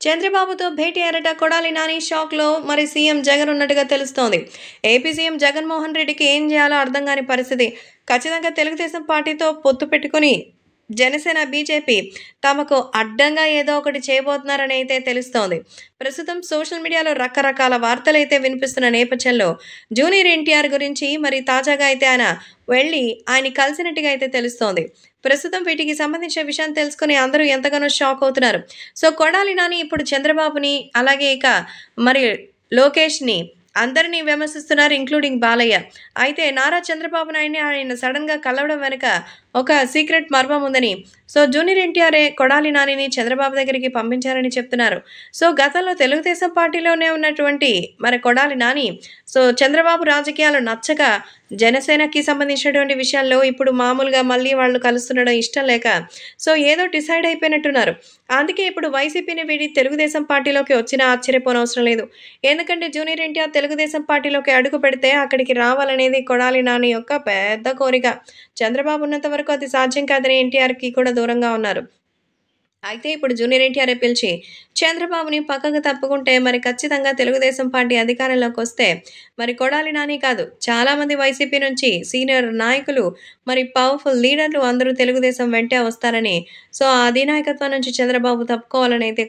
చంద్రబాబుతో భేటీ అయ్యారట కొడాలి నాని. షాక్‌లో మరి సీఎం జగన్ ఉన్నట్టుగా తెలుస్తోంది. ఏపీ సీఎం జగన్మోహన్ రెడ్డికి ఏం చేయాలో అర్థం కాని పరిస్థితి. ఖచ్చితంగా తెలుగుదేశం పార్టీతో పొత్తు పెట్టుకొని జనసేన, బీజేపీ తమకు అడ్డంగా ఏదో ఒకటి చేయబోతున్నారని అయితే తెలుస్తోంది. ప్రస్తుతం సోషల్ మీడియాలో రకరకాల వార్తలైతే వినిపిస్తున్న నేపథ్యంలో జూనియర్ ఎన్టీఆర్ గురించి మరి తాజాగా అయితే ఆయన కలిసినట్టుగా అయితే తెలుస్తోంది. ప్రస్తుతం వీటికి సంబంధించిన విషయం తెలుసుకొని అందరూ ఎంతగానో షాక్ అవుతున్నారు. సో, కొడాలి నాని ఇప్పుడు చంద్రబాబుని, అలాగే ఇక మరి లోకేష్‌ని అందరిని విమర్శిస్తున్నారు, ఇంక్లూడింగ్ బాలయ్య. అయితే నారా చంద్రబాబు నాయుడిని ఆయన సడెన్‌గా కలవడం వెనుక ఒక సీక్రెట్ మర్మం ఉందని, సో జూనియర్ ఎన్టీఆరే కొడాలి నానిని చంద్రబాబు దగ్గరికి పంపించారని చెప్తున్నారు. సో గతంలో తెలుగుదేశం పార్టీలోనే ఉన్నటువంటి మరి కొడాలి నాని సో చంద్రబాబు రాజకీయాలు నచ్చక జనసేనకి సంబంధించినటువంటి విషయాల్లో ఇప్పుడు మామూలుగా మళ్ళీ వాళ్ళు కలుస్తుండడం ఇష్టం లేక సో ఏదో డిసైడ్ అయిపోయినట్టున్నారు. అందుకే ఇప్పుడు వైసీపీని వీడి తెలుగుదేశం పార్టీలోకి వచ్చినా ఆశ్చర్యపోనవసరం లేదు. ఎందుకంటే జూనియర్ ఎన్టీఆర్ తెలుగుదేశం పార్టీలోకి అడుగు పెడితే అక్కడికి రావాలనేది కొడాలి నాని యొక్క పెద్ద కోరిక. చంద్రబాబు ఉన్నంత వరకు అది సాధ్యం కాదని ఎన్టీఆర్‌కి కూడా దూరంగా ఉన్నారు. అయితే ఇప్పుడు జూనియర్ ఎన్టీఆర్‌ఏ పిలిచి చంద్రబాబుని పక్కకు తప్పుకుంటే మరి ఖచ్చితంగా తెలుగుదేశం పార్టీ అధికారంలోకొస్తే మరి కొడాలి నాని కాదు, చాలామంది వైసీపీ నుంచి సీనియర్ నాయకులు, మరి పవర్‌ఫుల్ లీడర్లు అందరూ తెలుగుదేశం వెంటే వస్తారని, సో ఆ అధినాయకత్వం నుంచి చంద్రబాబు తప్పుకోవాలని అయితే